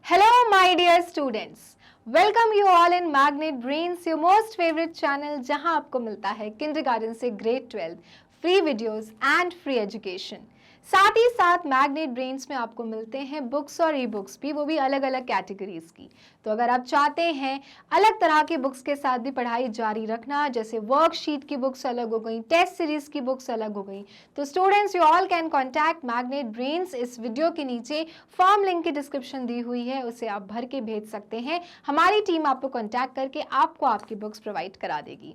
Hello, my dear students. Welcome you all in Magnet Brains, your most favorite channel, जहां आपको मिलता है kindergarten से grade 12 free videos and free education. साथ ही साथ मैग्नेट ब्रेन्स में आपको मिलते हैं बुक्स और ई बुक्स भी, वो भी अलग अलग कैटेगरीज की। तो अगर आप चाहते हैं अलग तरह की बुक्स के साथ भी पढ़ाई जारी रखना, जैसे वर्कशीट की बुक्स अलग हो गई, टेस्ट सीरीज की बुक्स अलग हो गई, तो students you all can contact magnet brains. इस वीडियो के नीचे फॉर्म लिंक की डिस्क्रिप्शन दी हुई है, उसे आप भर के भेज सकते हैं। हमारी टीम आपको कॉन्टैक्ट करके आपको आपकी बुक्स प्रोवाइड करा देगी।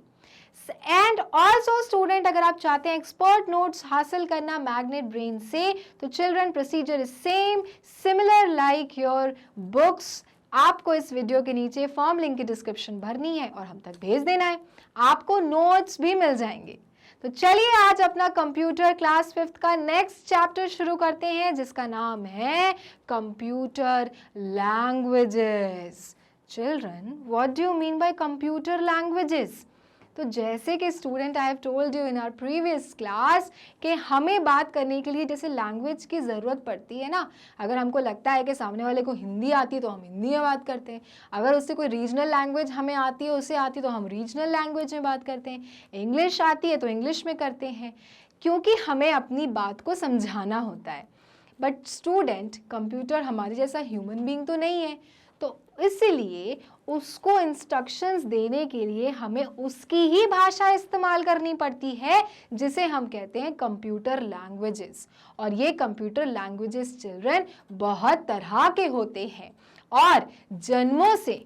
एंड ऑल्सो स्टूडेंट, अगर आप चाहते हैं एक्सपर्ट नोट्स हासिल करना मैग्नेट ब्रेन से, तो children procedure is same similar like your books. आपको इस वीडियो के नीचे फॉर्म लिंक की डिस्क्रिप्शन भरनी है और हम तक भेज देना है, आपको नोट्स भी मिल जाएंगे। तो चलिए आज अपना कंप्यूटर क्लास 5th का नेक्स्ट चैप्टर शुरू करते हैं, जिसका नाम है computer languages. Children, what do you mean by computer languages? तो जैसे कि student I have told you in our previous class कि हमें बात करने के लिए जैसे लैंग्वेज की ज़रूरत पड़ती है ना। अगर हमको लगता है कि सामने वाले को हिंदी आती है तो हम हिंदी में बात करते हैं, अगर उससे कोई रीजनल लैंग्वेज हमें आती है, उसे आती है, तो हम रीजनल लैंग्वेज में बात करते हैं, इंग्लिश आती है तो इंग्लिश में करते हैं, क्योंकि हमें अपनी बात को समझाना होता है। बट स्टूडेंट, कंप्यूटर हमारे जैसा ह्यूमन बीइंग तो नहीं है, तो इसलिए उसको इंस्ट्रक्शंस देने के लिए हमें उसकी ही भाषा इस्तेमाल करनी पड़ती है, जिसे हम कहते हैं कंप्यूटर लैंग्वेजेस। और ये कंप्यूटर लैंग्वेजेस चिल्ड्रन बहुत तरह के होते हैं और जन्मों से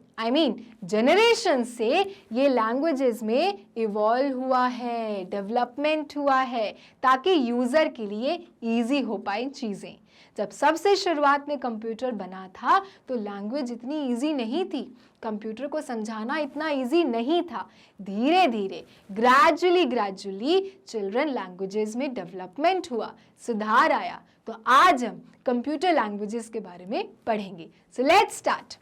जनरेशन से ये लैंग्वेजेस में इवॉल्व हुआ है, डेवलपमेंट हुआ है, ताकि यूज़र के लिए ईजी हो पाए चीज़ें। जब सबसे शुरुआत में कंप्यूटर बना था तो लैंग्वेज इतनी इजी नहीं थी, कंप्यूटर को समझाना इतना इजी नहीं था। धीरे धीरे ग्रेजुअली चिल्ड्रन लैंग्वेजेस में डेवलपमेंट हुआ, सुधार आया। तो आज हम कंप्यूटर लैंग्वेजेस के बारे में पढ़ेंगे। So let's start.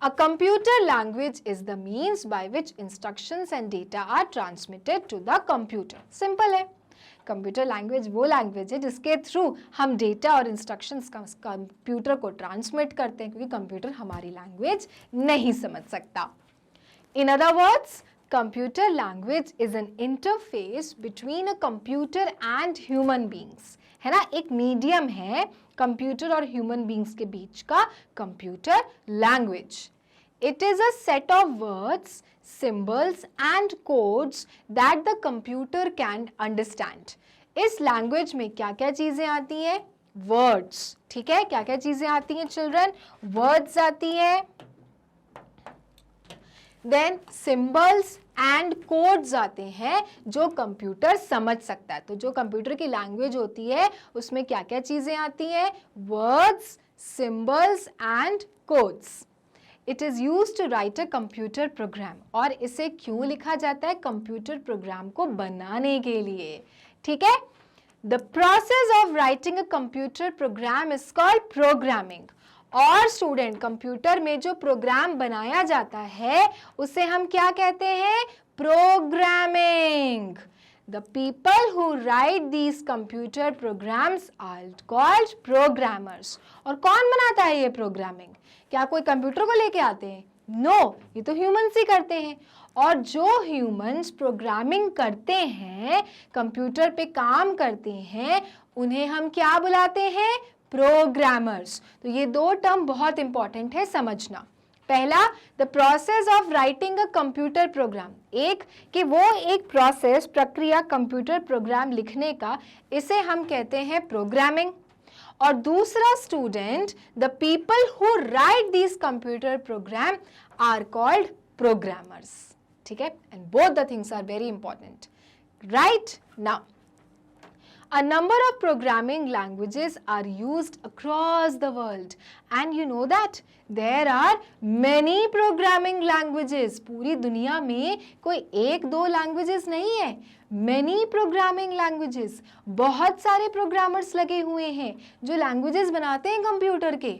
A computer language is the means by which instructions and data are transmitted to the computer. Simple है। कंप्यूटर लैंग्वेज वो लैंग्वेज है जिसके थ्रू हम डेटा और इंस्ट्रक्शंस कंप्यूटर को ट्रांसमिट करते हैं, क्योंकि कंप्यूटर हमारी लैंग्वेज नहीं समझ सकता। In other words, computer language is an interface between a computer and human beings, है ना। एक मीडियम है कंप्यूटर और ह्यूमन बींग्स के बीच का computer language. It is a set of words, symbols and codes that the computer can understand. इस language में क्या क्या चीज़ें आती हैं? Words, ठीक है। क्या क्या चीज़ें आती हैं चिल्ड्रन? Words आती हैं, then symbols and codes आते हैं जो कंप्यूटर समझ सकता है। तो जो कंप्यूटर की लैंग्वेज होती है उसमें क्या क्या चीज़ें आती हैं? Words, symbols and codes. It is used to write a computer program. और इसे क्यों लिखा जाता है? कंप्यूटर प्रोग्राम को बनाने के लिए, ठीक है। The process of writing a computer program is called programming. और स्टूडेंट, कंप्यूटर में जो प्रोग्राम बनाया जाता है उसे हम क्या कहते हैं? Programming. The people who write these computer programs are called programmers. और कौन बनाता है ये प्रोग्रामिंग? क्या कोई कंप्यूटर को लेके आते हैं? नो, ये तो ह्यूमंस ही करते हैं। और जो ह्यूमंस प्रोग्रामिंग करते हैं, कंप्यूटर पे काम करते हैं, उन्हें हम क्या बुलाते हैं? प्रोग्रामर्स। तो ये दो टर्म बहुत इंपॉर्टेंट है समझना। पहला, the process of writing a computer program, एक कि वो एक प्रोसेस, प्रक्रिया कंप्यूटर प्रोग्राम लिखने का, इसे हम कहते हैं प्रोग्रामिंग। और दूसरा student, the people who write this computer program are called programmers, ठीक है। And both the things are very important, right. Now a number of programming languages are used across the world, and you know that there are many programming languages. पूरी दुनिया में कोई एक दो languages नहीं है, many programming languages. बहुत सारे programmers लगे हुए हैं जो languages बनाते हैं कंप्यूटर के।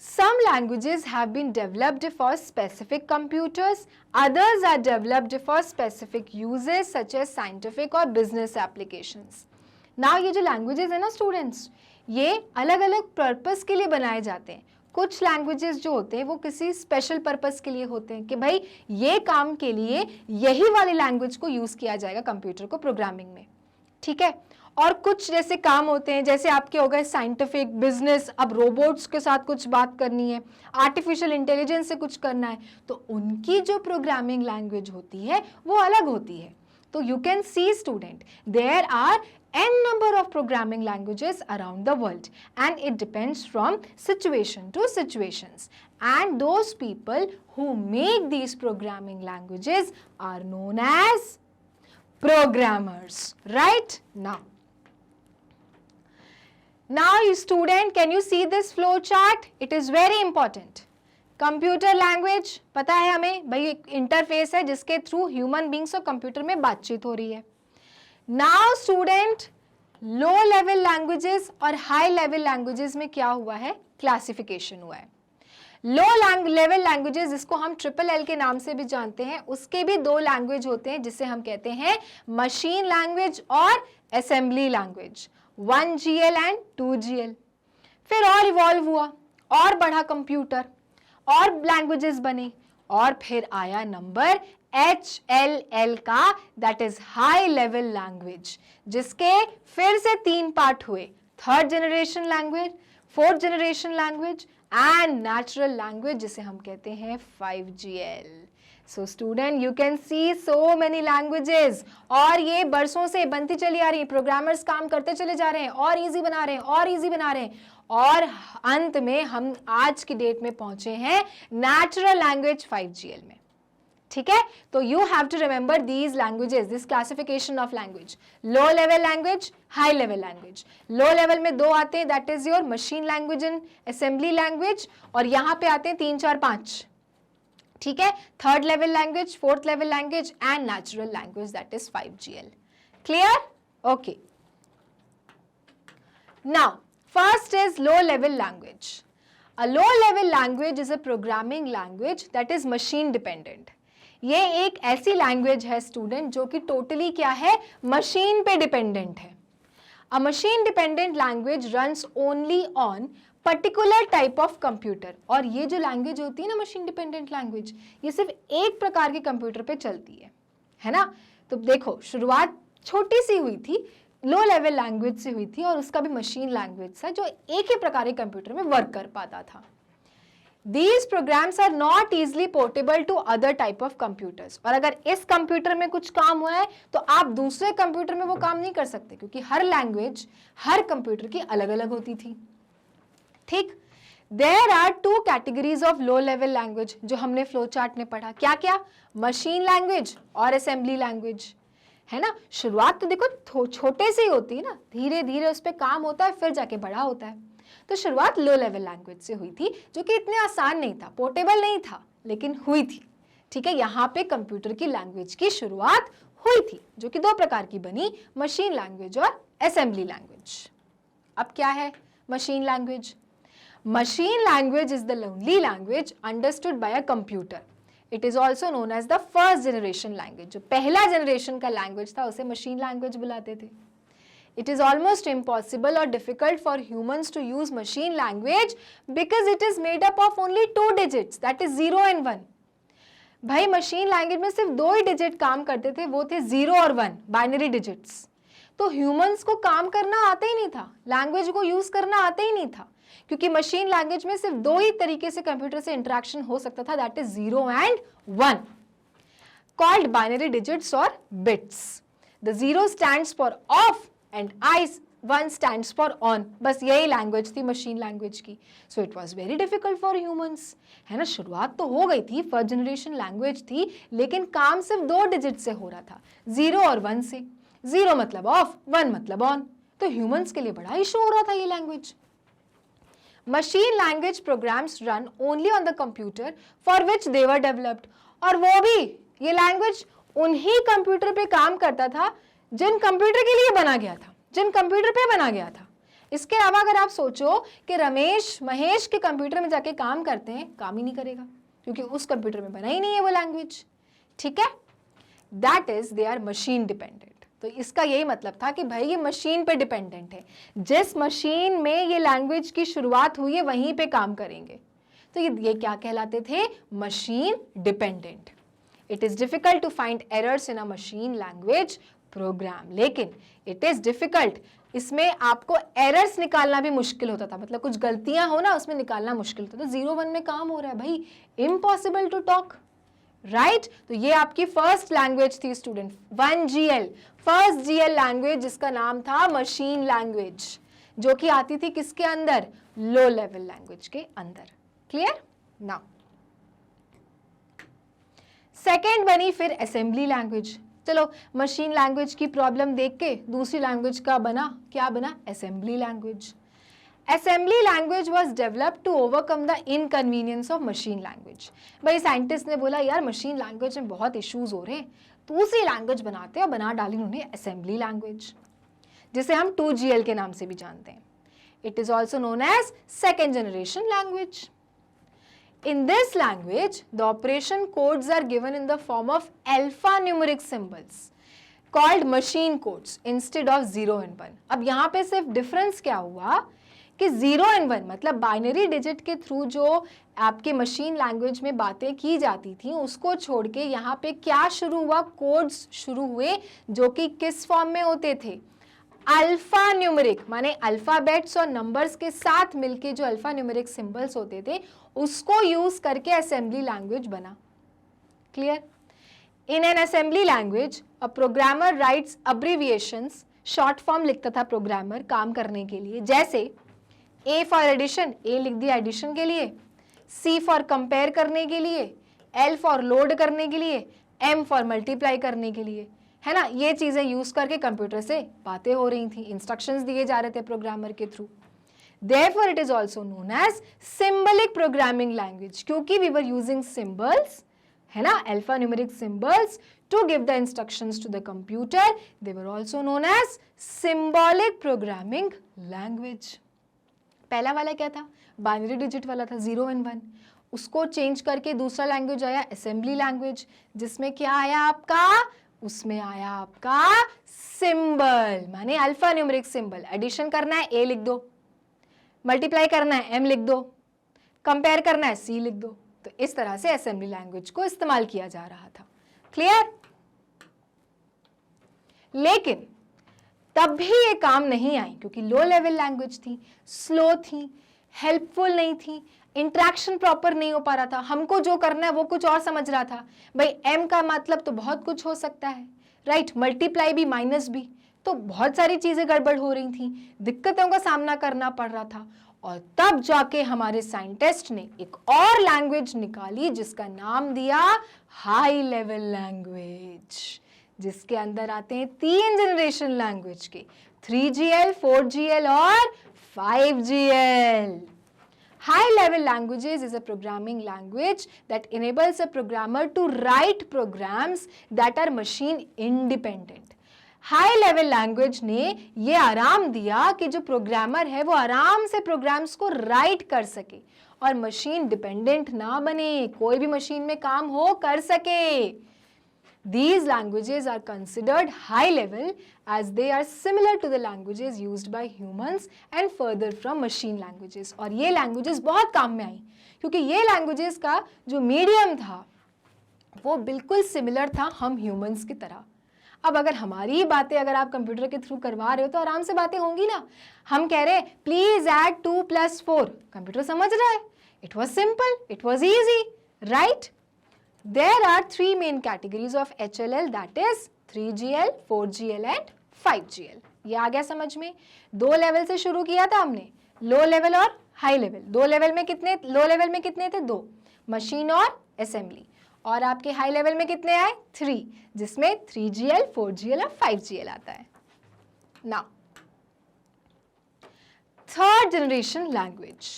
Some languages have been developed for specific computers, others are developed for specific uses such as scientific or business applications. Now ये जो languages है ना students, ये अलग अलग पर्पस के लिए बनाए जाते हैं। कुछ लैंग्वेजेस जो होते हैं वो किसी स्पेशल पर्पस के लिए होते हैं कि भाई ये काम के लिए यही वाली लैंग्वेज को यूज किया जाएगा कंप्यूटर को प्रोग्रामिंग में, ठीक है। और कुछ जैसे काम होते हैं, जैसे आपके हो गए साइंटिफिक, बिजनेस, अब रोबोट्स के साथ कुछ बात करनी है, आर्टिफिशियल इंटेलिजेंस से कुछ करना है, तो उनकी जो प्रोग्रामिंग लैंग्वेज होती है वो अलग होती है। तो you can see student, there are n number of programming languages around the world and it depends from situation to situations, and those people who make these programming languages are known as programmers, right? Now you student, can you see this flow chart? It is very important. Computer language पता है हमें, भाई एक interface है जिसके through human beings और computer में बातचीत हो रही है। Now student, low level languages और हाई लेवल लैंग्वेजेस में क्या हुआ है, क्लासिफिकेशन हुआ है। लो लेवल लैंग्वेजेस, जिसको हम LLL के नाम से भी जानते हैं, उसके भी दो लैंग्वेज होते हैं जिसे हम कहते हैं मशीन लैंग्वेज और assembly language, 1GL and 2GL। फिर और इवॉल्व हुआ और बढ़ा कंप्यूटर, और लैंग्वेजेस बने, और फिर आया नंबर HLL का, that is high level language, जिसके फिर से 3 पार्ट हुए, 3rd generation language, 4th generation language and natural language, जिसे हम कहते हैं 5GL। So student, you can see so many languages, और ये बरसों से बनती चली आ रही है, प्रोग्रामर्स काम करते चले जा रहे हैं और इजी बना रहे हैं और इजी बना रहे हैं, और अंत में हम आज की डेट में पहुंचे हैं नेचुरल लैंग्वेज 5GL में, ठीक है। तो you have to remember these languages, this classification of language, low level language, high level language. Low level में 2 आते हैं, that is your machine language and assembly language, और यहां पे आते हैं 3, 4, 5, ठीक है, 3rd level language, 4th level language and natural language, that is 5GL। Clear? Okay. Now first is low level language. A low level language is a programming language that is machine dependent. ये एक ऐसी language है student जो कि totally क्या है, machine पे dependent है। A machine dependent language runs only on particular type of computer, और ये जो लैंग्वेज होती है ना मशीन डिपेंडेंट लैंग्वेज, ये सिर्फ एक प्रकार के कंप्यूटर पे चलती है ना। तो देखो, शुरुआत छोटी सी हुई थी, लो लेवल लैंग्वेज से हुई थी, और उसका भी मशीन लैंग्वेज था जो एक ही प्रकार के कंप्यूटर में वर्क कर पाता था। These programs are not easily portable to other type of computers, और अगर इस कंप्यूटर में कुछ काम हुआ है तो आप दूसरे कंप्यूटर में वो काम नहीं कर सकते, क्योंकि हर लैंग्वेज हर कंप्यूटर की अलग अलग होती थी, ठीक। There are 2 categories of low level language जो हमने फ्लो चार्ट में पढ़ा, क्या क्या, मशीन लैंग्वेज और असेंबली लैंग्वेज, है ना। शुरुआत तो देखो छोटे से ही होती है ना, धीरे धीरे उस पर काम होता है, फिर जाके बड़ा होता है। तो शुरुआत लो लेवल लैंग्वेज से हुई थी, जो कि इतने आसान नहीं था, पोर्टेबल नहीं था, लेकिन हुई थी, ठीक है। यहाँ पे कंप्यूटर की लैंग्वेज की शुरुआत हुई थी, जो कि 2 प्रकार की बनी, मशीन लैंग्वेज और असेंबली लैंग्वेज। अब क्या है machine language? Machine language is the only language understood by a computer. It is also known as the first generation language. जो पहला जनरेशन का लैंग्वेज था उसे मशीन लैंग्वेज बुलाते थे। It is almost impossible or difficult for humans to use machine language because it is made up of only 2 digits, that is 0 and 1. भाई machine language में सिर्फ 2 ही डिजिट काम करते थे, वो थे 0 और 1, बाइनरी डिजिट्स। तो ह्यूमंस को काम करना आता ही नहीं था, लैंग्वेज को यूज करना आता ही नहीं था, क्योंकि मशीन लैंग्वेज में सिर्फ 2 ही तरीके से कंप्यूटर से इंटरेक्शन हो सकता था, that is 0 and 1, called binary digits और bits. The 0 stands for of and I1 stands for on, बस यही लैंग्वेज थी मशीन लैंग्वेज की। So it was very difficult for humans, है ना। शुरुआत तो हो गई थी, फर्स्ट जनरेशन लैंग्वेज थी, लेकिन काम सिर्फ 2 डिजिट से हो रहा था, 0 और 1 से। 0 मतलब ऑफ, 1 मतलब ऑन, तो ह्यूमंस के लिए बड़ा इशू हो रहा था ये language. Machine language programs run only on the computer for which they were developed, और वो भी ये लैंग्वेज उन्हीं कंप्यूटर पे काम करता था जिन कंप्यूटर के लिए बना गया था, जिन कंप्यूटर पे बना गया था। इसके अलावा अगर आप सोचो कि रमेश महेश के कंप्यूटर में जाके काम करते हैं, काम ही नहीं करेगा, क्योंकि उस कंप्यूटर में बना ही नहीं है वो लैंग्वेज, ठीक है। That is they are machine dependent. तो इसका यही मतलब था कि भाई ये मशीन पे डिपेंडेंट है, जिस मशीन में ये लैंग्वेज की शुरुआत हुई है वहीं पे काम करेंगे। तो ये क्या कहलाते थे? Machine dependent. It is difficult to find errors in a machine language program, लेकिन इट इज डिफिकल्ट, इसमें आपको एरर्स निकालना भी मुश्किल होता था, मतलब कुछ गलतियां हो ना उसमें निकालना मुश्किल होता था। 0-1 में काम हो रहा है भाई, इम्पॉसिबल टू टॉक, राइट? तो ये आपकी फर्स्ट लैंग्वेज थी student, 1GL, first GL language, जिसका नाम था मशीन लैंग्वेज, जो कि आती थी किसके अंदर? लो लेवल लैंग्वेज के अंदर। क्लियर? नाउ सेकेंड बनी फिर असेंबली लैंग्वेज। चलो मशीन लैंग्वेज की प्रॉब्लम देख के दूसरी लैंग्वेज का बना, क्या बना? Assembly language. Assembly language was developed to overcome the inconvenience of machine language. भाई साइंटिस्ट ने बोला यार मशीन लैंग्वेज में बहुत इश्यूज हो रहे हैं, दूसरी लैंग्वेज बनाते हैं, और बना डाली उन्होंने असेंबली लैंग्वेज, जिसे हम 2GL के नाम से भी जानते हैं। It is also known as second generation language. In this language, the operation codes are given in the form of alphanumeric symbols called machine codes instead of 0 and 1. अब यहाँ पे सिर्फ डिफरेंस क्या हुआ कि 0 and 1 मतलब बाइनरी डिजिट के through जो आपके मशीन लैंग्वेज में बातें की जाती थी उसको छोड़ के यहाँ पे क्या शुरू हुआ? कोड्स शुरू हुए, जो कि किस फॉर्म में होते थे? अल्फा न्यूमेरिक, माने अल्फाबेट्स और नंबर्स के साथ मिलके जो अल्फा न्यूमेरिक सिंबल्स होते थे उसको यूज करके असेंबली लैंग्वेज बना। Clear? In an assembly language a programmer rights अब्रिविएशंस, short form लिखता था प्रोग्रामर काम करने के लिए, जैसे ए फॉर एडिशन, ए लिख दिया एडिशन के लिए, सी फॉर कंपेयर करने के लिए, एल फॉर लोड करने के लिए, एम फॉर मल्टीप्लाई करने के लिए, है ना? ये चीजें यूज करके कंप्यूटर से बातें हो रही थी, इंस्ट्रक्शंस दिए जा रहे थे प्रोग्रामर के through. Therefore, it is also known as symbolic programming language, क्योंकि we were using symbols, है ना, alphanumeric symbols to give the instructions to the computer. They were also known as symbolic programming language. पहला वाला क्या था? Binary digit वाला था 0 and 1, उसको चेंज करके दूसरा लैंग्वेज आया असेंबली लैंग्वेज, जिसमें क्या आया आपका? उसमें आया आपका सिंबल, माने अल्फा न्यूमेरिक सिंबल। एडिशन करना है ए लिख दो, मल्टीप्लाई करना है एम लिख दो, कंपेयर करना है सी लिख दो। तो इस तरह से असेंबली लैंग्वेज को इस्तेमाल किया जा रहा था। क्लियर? लेकिन तब भी ये काम नहीं आई, क्योंकि लो लेवल लैंग्वेज थी, स्लो थी, हेल्पफुल नहीं थी, इंट्रैक्शन प्रॉपर नहीं हो पा रहा था, हमको जो करना है वो कुछ और समझ रहा था। भाई एम का मतलब तो बहुत कुछ हो सकता है, राइट? मल्टीप्लाई भी माइनस भी, तो बहुत सारी चीजें गड़बड़ हो रही थी, दिक्कतों का सामना करना पड़ रहा था। और तब जाके हमारे साइंटिस्ट ने एक और लैंग्वेज निकाली जिसका नाम दिया हाई लेवल लैंग्वेज, जिसके अंदर आते हैं 3 जनरेशन लैंग्वेज के, 3GL, 4GL और 5GL. High level languages is a programming language that enables a programmer to write programs that are machine independent. High level language ने ये आराम दिया कि जो प्रोग्रामर है वो आराम से प्रोग्राम्स को राइट कर सके और मशीन डिपेंडेंट ना बने, कोई भी मशीन में काम हो कर सके। These languages are considered high level as they are similar to the languages used by humans and further from machine languages. और ये languages बहुत काम में आई क्योंकि ये languages का जो मीडियम था वो बिल्कुल सिमिलर था हम ह्यूमंस की तरह। अब अगर हमारी बातें अगर आप कंप्यूटर के थ्रू करवा रहे हो तो आराम से बातें होंगी ना। हम कह रहे हैं प्लीज ऐड 2 + 4, कंप्यूटर समझ रहा है, it was simple, it was easy, right? There are 3 main categories of HLL, that is 3GL, 4GL and 5GL. ये आ गया समझ में? 2 लेवल से शुरू किया था हमने, लो लेवल और हाई लेवल। 2 लेवल में कितने, लो लेवल में कितने थे? 2, मशीन और असेंबली। और आपके हाई लेवल में कितने आए? 3, जिसमें 3GL, 4GL और 5GL आता है। Now, third generation language.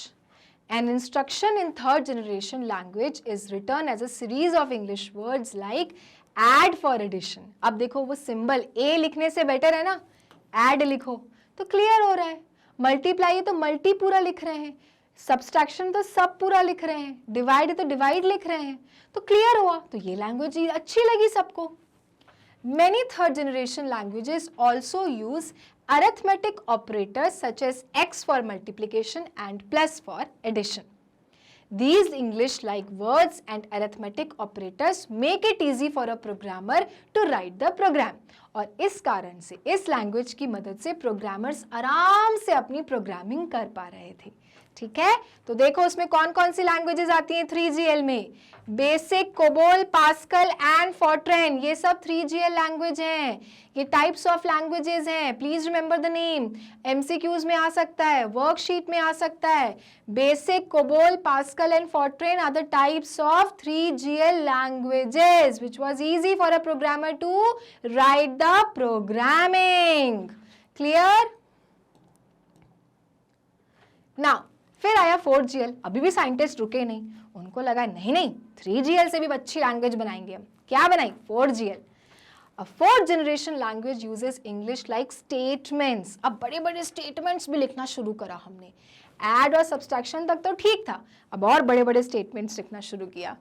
An instruction in third generation language is written as a series of English words like add for addition. अब देखो वो सिंबल A लिखने से बेटर है ना, add लिखो तो क्लियर हो रहा है, मल्टीप्लाई है तो मल्टी पूरा लिख रहे हैं, सब्सट्रैक्शन तो सब पूरा लिख रहे हैं, डिवाइड है तो डिवाइड लिख रहे हैं, तो क्लियर हुआ। तो ये लैंग्वेज अच्छी लगी सबको। Many third generation languages also use arithmetic operators such as x for multiplication and plus for addition. These English-like words and arithmetic operators make it easy for a programmer to write the program. और इस कारण से इस language की मदद से programmers आराम से अपनी प्रोग्रामिंग कर पा रहे थे. ठीक है, तो देखो उसमें कौन कौन सी लैंग्वेजेस आती हैं 3GL में. BASIC, COBOL, Pascal and Fortran, ये सब 3GL लैंग्वेज हैं. ये टाइप्स ऑफ लैंग्वेजेस हैं. Please remember the name. MCQs में आ सकता है, वर्कशीट में आ सकता है. BASIC, COBOL, Pascal and Fortran are the types of 3GL languages which was easy for a programmer to write the programming. Clear? Now, फिर आया 4GL. अभी भी साइंटिस्ट रुके नहीं, उनको लगा नहीं 3GL से भी अच्छी लैंग्वेज बनाएंगे हम. क्या बनाई? 4GL. A fourth generation language uses English like statements. अब बड़े बड़े statements भी लिखना शुरू करा हमने. Add और subtraction तक तो ठीक था, अब और बड़े बड़े statements लिखना शुरू किया.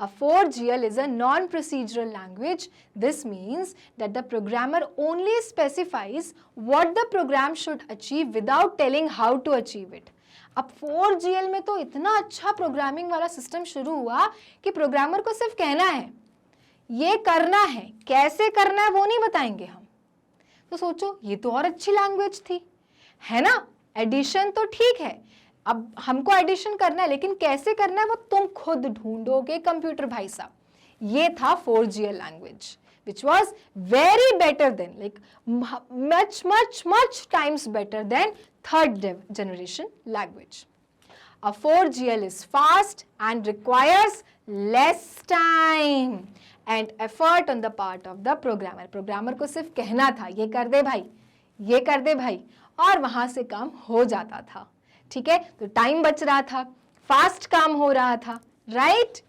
A 4GL is a non-procedural language. This means that the programmer only specifies what the program should achieve without telling how to achieve it. अब 4GL में तो इतना अच्छा प्रोग्रामिंग वाला सिस्टम शुरू हुआ कि प्रोग्रामर को सिर्फ कहना है, ये करना है, कैसे करना है वो नहीं बताएंगे हम. तो सोचो, ये तो और अच्छी लैंग्वेज थी, है ना. एडिशन तो ठीक है, अब हमको एडिशन करना है, लेकिन कैसे करना है वो तुम खुद ढूंढोगे कंप्यूटर भाई साहब. ये था 4GL language which was very better than, like much times better than third generation language. A 4GL is fast and requires less time and effort on the part of the programmer. Programmer को सिर्फ कहना था, ये कर दे भाई, ये कर दे भाई, और वहां से काम हो जाता था. ठीक है, तो टाइम बच रहा था, फास्ट काम हो रहा था, right.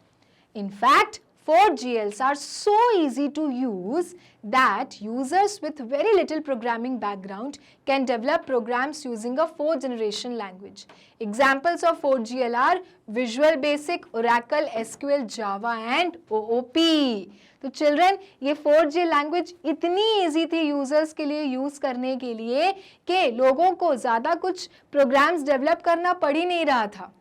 In fact, 4GLs are so easy to use that users with very little programming background can develop programs using a 4th generation language. Examples of 4GL are Visual Basic, Oracle, SQL, Java and OOP. तो children, ये 4GL language इतनी easy थी users के लिए use करने के लिए कि लोगों को ज़्यादा कुछ प्रोग्राम्स डेवलप करना पड़ ही नहीं रहा था.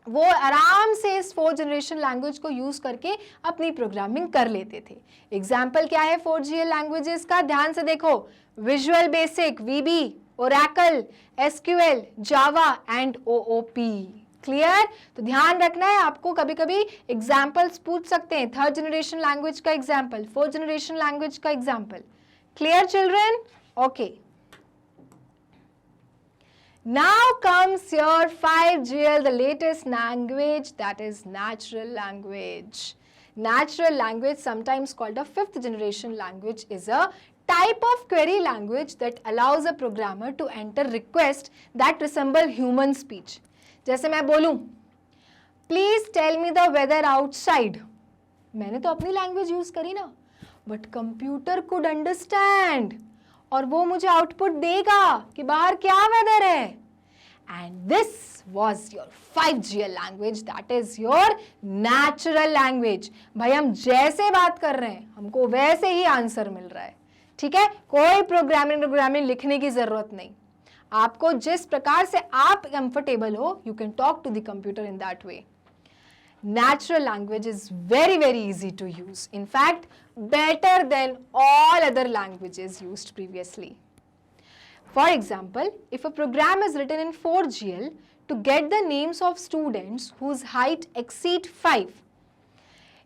वो आराम से इस 4th जनरेशन लैंग्वेज को यूज करके अपनी प्रोग्रामिंग कर लेते थे. एग्जाम्पल क्या है 4GL लैंग्वेजेस का? ध्यान से देखो. Visual basic, VB, Oracle, SQL, Java and OOP. Clear? तो ध्यान रखना है आपको, कभी कभी एग्जाम्पल्स पूछ सकते हैं. 3rd जनरेशन लैंग्वेज का एग्जाम्पल, 4th जनरेशन लैंग्वेज का example. Clear children? Okay. Now comes your 5GL, the latest language, that is natural language. Natural language, sometimes called a 5th generation language, is a type of query language that allows a programmer to enter requests that resemble human speech. जैसे मैं बोलूं, please tell me the weather outside. मैंने तो अपनी language use करी ना, but computer could understand. और वो मुझे आउटपुट देगा कि बाहर क्या वेदर है. And this was your 5GL language, that is your natural language. भाई हम जैसे बात कर रहे हैं हमको वैसे ही आंसर मिल रहा है. ठीक है, कोई प्रोग्रामिंग लिखने की जरूरत नहीं. आपको जिस प्रकार से आप कंफर्टेबल हो, you can talk to the computer in that way. Natural language is very easy to use. In fact, better than all other languages used previously. For example, if a program is written in 4GL to get the names of students whose height exceed 5,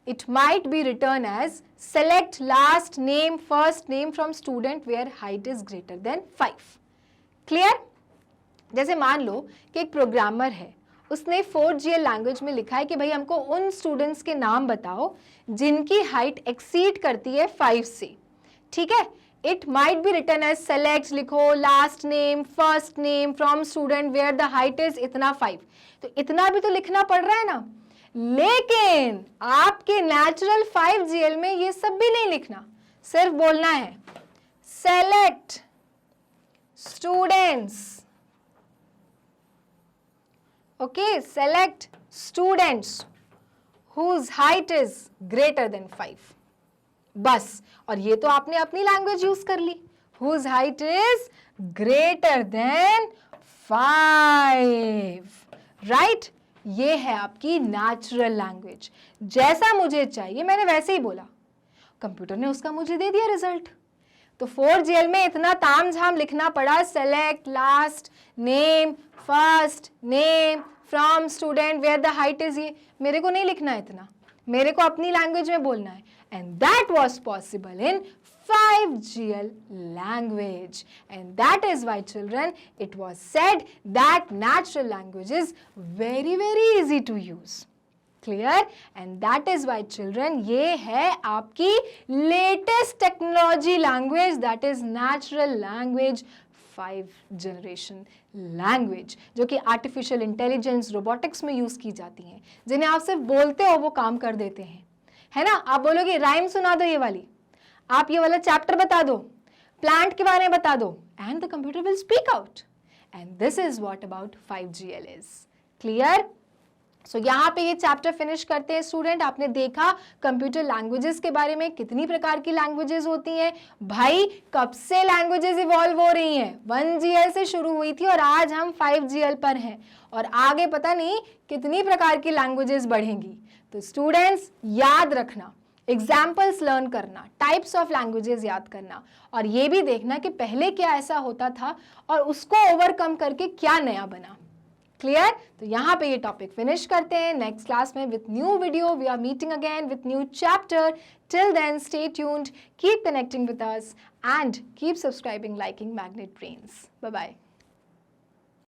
it might be written as select last name, first name from student where height is greater than 5. Clear? जैसे मान लो कि एक programmer है, उसने 4GL language में लिखा है कि भाई हमको उन स्टूडेंट्स के नाम बताओ जिनकी हाइट एक्सीड करती है 5 से. ठीक है, it might be written as select, लिखो last name, first name from student where the height is इतना 5. तो इतना भी तो लिखना पड़ रहा है ना. लेकिन आपके नेचुरल 5GL में ये सब भी नहीं लिखना, सिर्फ बोलना है select students. Okay, select students whose height is greater than 5. बस, और ये तो आपने अपनी लैंग्वेज यूज कर ली, whose height is greater than 5, right? ये है आपकी नेचुरल लैंग्वेज। जैसा मुझे चाहिए मैंने वैसे ही बोला, कंप्यूटर ने उसका मुझे दे दिया रिजल्ट। तो 4GL में इतना तामझाम लिखना पड़ा, select, last, name, first, name, from, student, where the height is, ये मेरे को नहीं लिखना है इतना, मेरे को अपनी लैंग्वेज में बोलना है। And that was possible in 5GL language, and that is why children it was said that natural language is very easy to use. Clear? And that is why children ये है आपकी latest technology language, that is natural language 5 generation language, जो कि artificial intelligence robotics में use की जाती हैं, जिन्हें आप सिर्फ बोलते हो वो काम कर देते हैं, है ना? आप बोलोगे राइम सुना दो ये वाली, आप ये वाला चैप्टर बता दो, प्लांट के बारे में बता दो, and the computer will speak out. And this is what about 5GL is. Clear? So यहाँ पे ये चैप्टर फिनिश करते हैं स्टूडेंट। आपने देखा कंप्यूटर लैंग्वेजेस के बारे में, कितनी प्रकार की लैंग्वेजेस होती हैं। भाई कब से लैंग्वेजेस इवॉल्व हो रही हैं, 1GL से शुरू हुई थी और आज हम 5GL पर हैं, और आगे पता नहीं कितनी प्रकार की लैंग्वेजेस बढ़ेंगी। तो स्टूडेंट्स याद रखना, एग्जाम्पल्स लर्न करना, टाइप्स ऑफ लैंग्वेजेस याद करना, और ये भी देखना कि पहले क्या ऐसा होता था और उसको ओवरकम करके क्या नया बना। क्लियर? तो यहाँ पे ये टॉपिक फिनिश करते हैं। नेक्स्ट क्लास में with new video we are meeting again with new chapter. Till then stay tuned, keep connecting with us and keep subscribing, liking Magnet Brains. Bye bye.